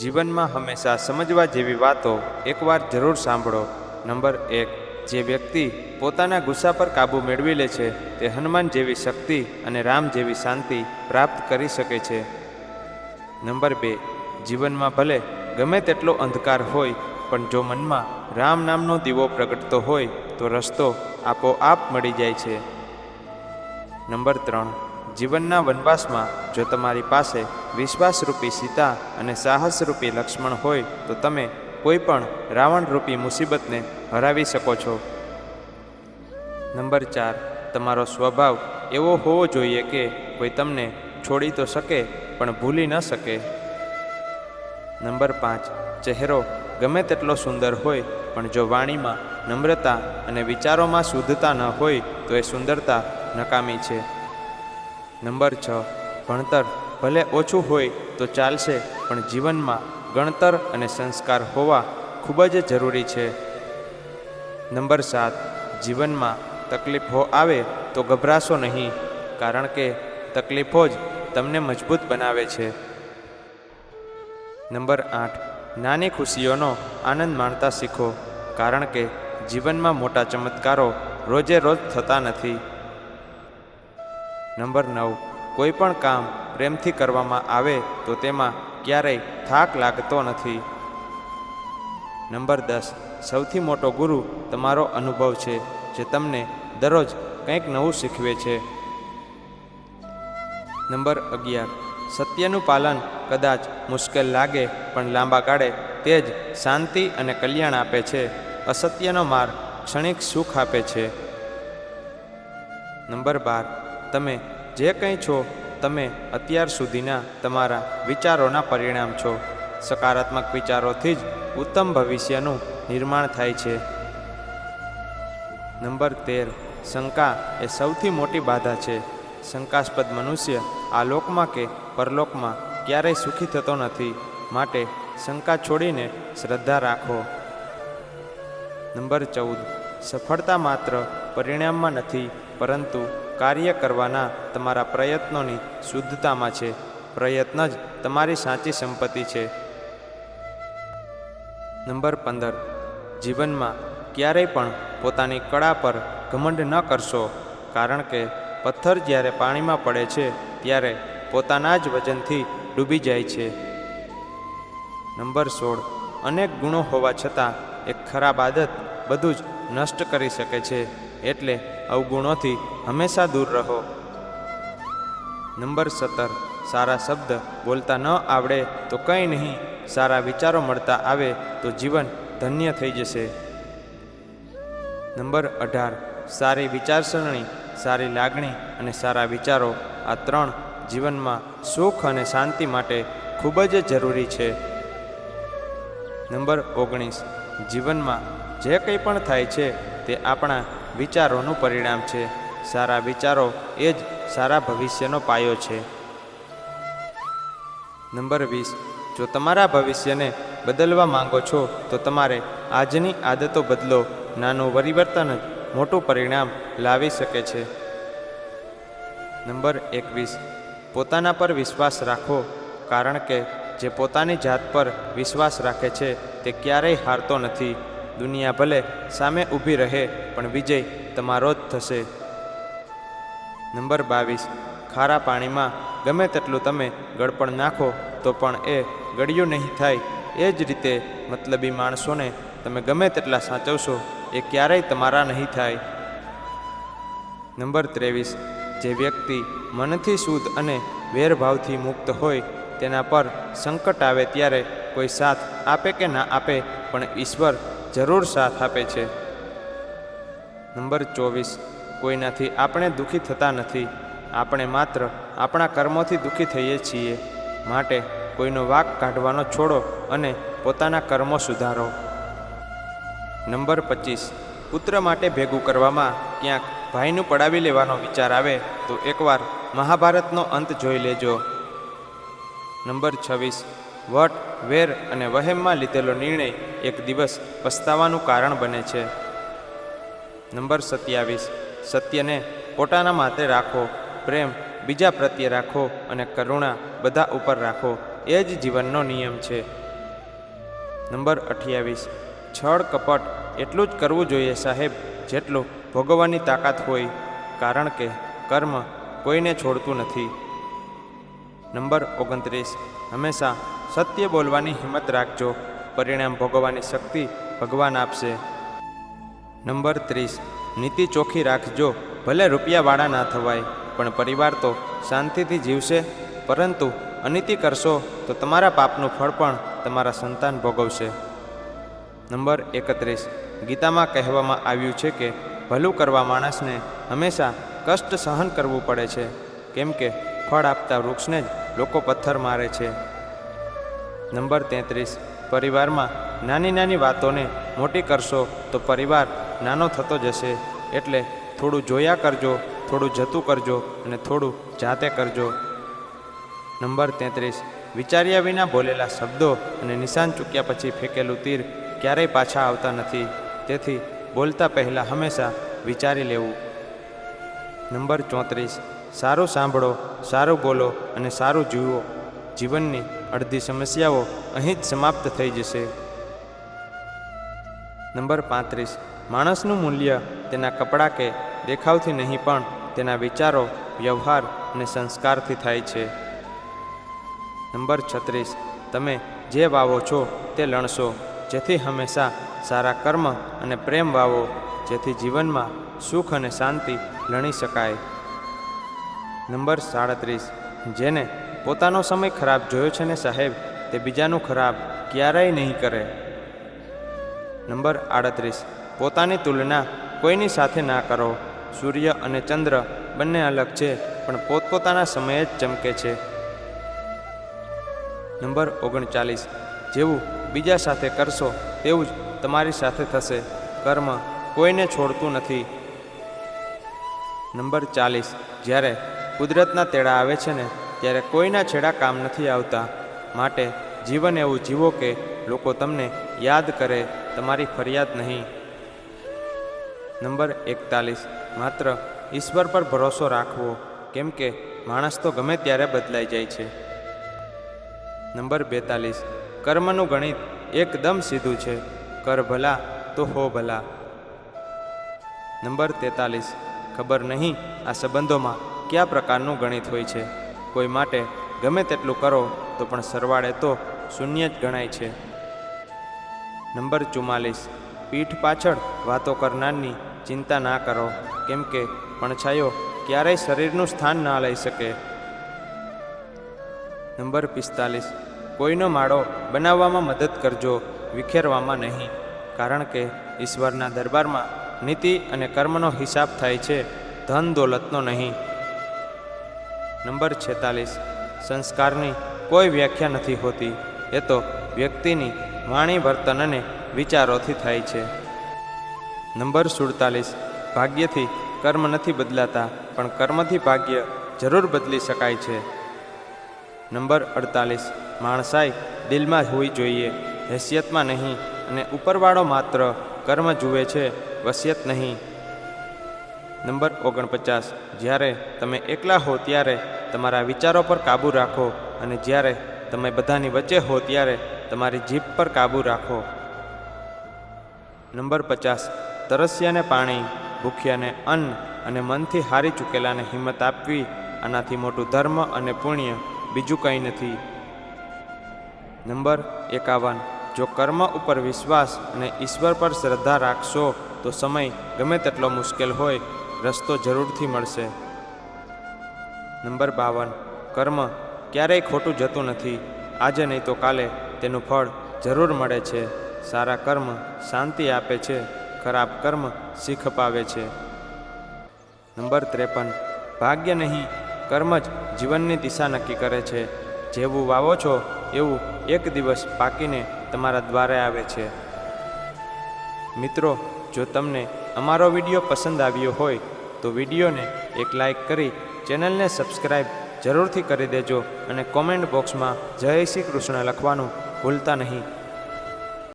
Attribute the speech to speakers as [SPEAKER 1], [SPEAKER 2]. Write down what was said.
[SPEAKER 1] જીવનમાં હંમેશા સમજવા જેવી વાતો એકવાર જરૂર સાંભળો। નંબર 1, જે વ્યક્તિ પોતાના ગુસ્સા પર કાબૂ મેળવી લે છે તે હનુમાન જેવી શક્તિ અને રામ જેવી શાંતિ પ્રાપ્ત કરી શકે છે। નંબર 2, જીવનમાં ભલે ગમે તેટલો અંધકાર હોય પણ જો મનમાં રામ નામનો દીવો પ્રગટતો હોય તો રસ્તો આપોઆપ મળી જાય છે। નંબર 3, જીવનના વનવાસમાં જો તમારી પાસે વિશ્વાસરૂપી સીતા અને સાહસરૂપી લક્ષ્મણ હોય તો તમે કોઈ પણ રાવણરૂપી મુસીબતને હરાવી શકો છો। નંબર 4, તમારો સ્વભાવ એવો હોવો જોઈએ કે કોઈ તમને છોડી તો શકે પણ ભૂલી ન શકે। નંબર 5, ચહેરો ગમે તેટલો સુંદર હોય પણ જો વાણીમાં નમ્રતા અને વિચારોમાં શુદ્ધતા ન હોય તો એ સુંદરતા નકામી છે। નંબર 6, ભણતર ભલે ઓછું હોય તો ચાલશે પણ જીવનમાં ગણતર અને સંસ્કાર હોવા ખૂબ જ જરૂરી છે। નંબર 7, જીવનમાં તકલીફો આવે તો ગભરાશો નહીં, કારણ કે તકલીફો જ તમને મજબૂત બનાવે છે। નંબર 8, નાની ખુશીઓનો આનંદ માણતા શીખો, કારણ કે જીવનમાં મોટા ચમત્કારો રોજે રોજ થતા નથી। નંબર 9, કોઈ પણ કામ પ્રેમથી કરવામાં આવે તો તેમાં ક્યારેય થાક લાગતો નથી। નંબર 10, સૌથી મોટો ગુરુ તમારો અનુભવ છે, જે તમને દરરોજ કંઈક નવું શીખવે છે। નંબર 11, સત્યનું પાલન કદાચ મુશ્કેલ લાગે પણ લાંબા ગાળે તે જ શાંતિ અને કલ્યાણ આપે છે। અસત્યનો માર્ગ ક્ષણિક સુખ આપે છે। નંબર 12, તમે જે કંઈ છો તમે અત્યાર સુધીના તમારા વિચારોના પરિણામ છો। સકારાત્મક વિચારોથી જ ઉત્તમ ભવિષ્યનું નિર્માણ થાય છે। નંબર 13, શંકા એ સૌથી મોટી બાધા છે। શંકાસ્પદ મનુષ્ય આ લોકમાં કે પરલોકમાં ક્યારેય સુખી થતો નથી, માટે શંકા છોડીને શ્રદ્ધા રાખો। નંબર 14, સફળતા માત્ર પરિણામમાં નથી પરંતુ કાર્ય કરવાના તમારા પ્રયત્નોની શુદ્ધતામાં છે। પ્રયત્ન જ તમારી સાચી સંપત્તિ છે। નંબર 15, જીવનમાં ક્યારેય પણ પોતાની કળા પર ઘમંડ ન કરશો, કારણ કે પથ્થર જ્યારે પાણીમાં પડે છે ત્યારે પોતાના જ વજનથી ડૂબી જાય છે। નંબર 16, અનેક ગુણો હોવા છતાં એક ખરાબ આદત બધું જ નષ્ટ કરી શકે છે, એટલે અવગુણોથી હંમેશા દૂર રહો। નંબર 17, સારા શબ્દ બોલતા ન આવડે તો કંઈ નહીં, સારા વિચારો મળતા આવે તો જીવન ધન્ય થઈ જશે। નંબર 18, સારી વિચારસરણી, સારી લાગણી અને સારા વિચારો આ 3 જીવનમાં સુખ અને શાંતિ માટે ખૂબ જ જરૂરી છે। નંબર 19, જીવનમાં જે કંઈ પણ થાય છે તે આપણા વિચારોનું પરિણામ છે। સારા વિચારો એ જ સારા ભવિષ્યનો પાયો છે। નંબર 20, જો તમારા ભવિષ્યને બદલવા માંગો છો તો તમારે આજની આદતો બદલો। નાનું પરિવર્તન જ મોટું પરિણામ લાવી શકે છે। નંબર 21, પોતાના પર વિશ્વાસ રાખો, કારણ કે જે પોતાની જાત પર વિશ્વાસ રાખે છે તે ક્યારેય હારતો નથી। દુનિયા ભલે સામે ઊભી રહે પણ વિજય તમારો જ થશે। નંબર 22, ખારા પાણીમાં ગમે તેટલું તમે ગળપણ નાખો તો પણ એ ગળ્યું નહીં થાય, એ જ રીતે મતલબી માણસોને તમે ગમે તેટલા સાચવશો એ ક્યારેય તમારા નહીં થાય। નંબર 23, જે વ્યક્તિ મનથી શુદ્ધ અને વેરભાવથી મુક્ત હોય તેના પર સંકટ આવે ત્યારે કોઈ સાથ આપે કે ના આપે પણ ઈશ્વર જરૂર સાથ આપે છે। નંબર 24, કોઈનાથી આપણે દુઃખી થતા નથી, આપણે માત્ર આપણા કર્મોથી દુઃખી થઈએ છીએ, માટે કોઈનો વાંક કાઢવાનો છોડો અને પોતાના કર્મો સુધારો। નંબર 25, પુત્ર માટે ભેગું કરવામાં ક્યાંક ભાઈનું પડાવી લેવાનો વિચાર આવે તો એકવાર મહાભારતનો અંત જોઈ લેજો। નંબર 26, વટ, વેર અને વહેમમાં લીધેલો નિર્ણય એક દિવસ પસ્તાવાનું કારણ બને છે। નંબર 27, સત્યને પોતાના માટે રાખો, પ્રેમ બીજા પ્રત્યે રાખો અને કરુણા બધા ઉપર રાખો, એ જ જીવનનો નિયમ છે। નંબર 28, છળ કપટ એટલું જ કરવું જોઈએ સાહેબ જેટલું ભોગવવાની તાકાત હોય, કારણ કે કર્મ કોઈને છોડતું નથી. નંબર 29, હંમેશા સત્ય બોલવાની હિંમત રાખજો, પરિણામ ભોગવવાની શક્તિ ભગવાન આપશે. નંબર 30, નીતિ ચોખ્ખી રાખજો, ભલે રૂપિયાવાળા ના થવાય પણ પરિવાર તો શાંતિથી જીવશે, પરંતુ અનીતિ કરશો તો તમારા પાપનું ફળ પણ તમારા સંતાન ભોગવશે. નંબર 31, ગીતામાં કહેવામાં આવ્યું છે કે ભલું કરવા માણસને હંમેશા કષ્ટ સહન કરવું પડે છે, કેમ કે ફળ આપતા વૃક્ષને જ લોકો પથ્થર મારે છે. નંબર 33, પરિવારમાં નાની નાની વાતોને મોટી કરશો તો પરિવાર નાનો થતો જશે, એટલે થોડું જોયા કરજો, થોડું જતું કરજો અને થોડું જાતે કરજો. નંબર 33, વિચાર્યા વિના બોલેલા શબ્દો અને નિશાન ચૂક્યા પછી ફેંકેલું તીર ક્યારેય પાછા આવતા નથી, તેથી બોલતા પહેલાં હંમેશા વિચારી લેવું. નંબર 34, સારું સાંભળો, સારું બોલો અને સારું જીવો. જીવનની અડધી સમસ્યાઓ અહીં જ સમાપ્ત થઈ જશે. નંબર 35, માણસનું મૂલ્ય તેના કપડાં કે દેખાવથી નહીં પણ તેના વિચારો, વ્યવહાર અને સંસ્કારથી થાય છે. નંબર 36, તમે જે વાવો છો તે લણશો, જેથી હંમેશા સારા કર્મ અને પ્રેમ વાવો, જેથી જીવનમાં સુખ અને શાંતિ લણી શકાય. નંબર 37, જેને પોતાનો સમય ખરાબ જોયો છે ને સાહેબ, તે બીજાનું ખરાબ ક્યારેય નહીં કરે. નંબર 38, પોતાની તુલના કોઈની સાથે ના કરો. સૂર્ય અને ચંદ્ર બંને અલગ છે, પણ પોતપોતાના સમયે જ ચમકે છે. નંબર 39, જેવું બીજા સાથે કરશો તેવું જ તમારી સાથે થશે. કર્મ કોઈને છોડતું નથી. નંબર 40, જ્યારે કુદરતના તેડા આવે છે ને ત્યારે કોઈના છેડા કામ નથી આવતા, માટે જીવન એવું જીવો કે લોકો તમને યાદ કરે, તમારી ફરિયાદ નહીં. નંબર 41, માત્ર ઈશ્વર પર ભરોસો રાખવો, કેમ કે માણસ તો ગમે ત્યારે બદલાઈ જાય છે. નંબર 42, કર્મનું ગણિત એકદમ સીધું છે, કર ભલા તો હો ભલા. નંબર 43, ખબર નહીં આ સંબંધોમાં કયા પ્રકારનું ગણિત હોય છે. કોઈ માટે ગમે તેટલું કરો તો પણ સરવાળે તો શૂન્ય જ ગણાય છે. નંબર 44, પીઠ પાછળ વાતો કરનારની ચિંતા ના કરો, કેમ કે પડછાયો ક્યારેય શરીરનું સ્થાન ના લઈ શકે. નંબર 45, કોઈનો માળો બનાવવામાં મદદ કરજો, વિખેરવામાં નહીં, કારણ કે ઈશ્વરના દરબારમાં નીતિ અને કર્મનો હિસાબ થાય છે, ધન દોલતનો નહીં. નંબર 46, સંસ્કારની કોઈ વ્યાખ્યા નથી હોતી, એ તો વ્યક્તિની વાણી, વર્તન અને વિચારોથી થાય છે. નંબર 47, ભાગ્યથી કર્મ નથી બદલાતા, પણ કર્મથી ભાગ્ય જરૂર બદલી શકાય છે. નંબર 48, માણસાઈ દિલમાં હોવી જોઈએ, હેસિયતમાં નહીં, અને ઉપરવાળો માત્ર કર્મ જુએ છે, વસિયત નહીં. નંબર 49, જ્યારે તમે એકલા હો ત્યારે તમારા વિચારો પર કાબૂ રાખો, અને જ્યારે તમે બધાની વચ્ચે હો ત્યારે તમારી જીભ પર કાબૂ રાખો. નંબર 50, તરસ્યાને પાણી, ભૂખ્યાને અન્ન અને મનથી હારી ચૂકેલાને હિંમત આપવી, આનાથી મોટું ધર્મ અને પુણ્ય બીજું કંઈ નથી. નંબર 51, જો કર્મ ઉપર વિશ્વાસ અને ઈશ્વર પર શ્રદ્ધા રાખશો તો સમય ગમે તેટલો મુશ્કેલ હોય, રસ્તો જરૂરથી મળશે. નંબર 52, કર્મ ક્યારેય ખોટું જતું નથી, આજે નહીં તો કાલે તેનું ફળ જરૂર મળે છે. સારા કર્મ શાંતિ આપે છે, ખરાબ કર્મ શીખ અપાવે છે. નંબર 53, ભાગ્ય નહીં કર્મ જ જીવનની દિશા નક્કી કરે છે. જેવું વાવો છો એવું એક દિવસ પાકીને તમારા દ્વારે આવે છે. મિત્રો, જો તમને અમારો વિડીયો પસંદ આવ્યો હોય તો વિડીયોને એક લાઈક કરી ચેનલને સબસ્ક્રાઈબ જરૂરથી કરી દેજો, અને કોમેન્ટ બોક્સમાં જય શ્રી કૃષ્ણ લખવાનું ભૂલતા નહીં.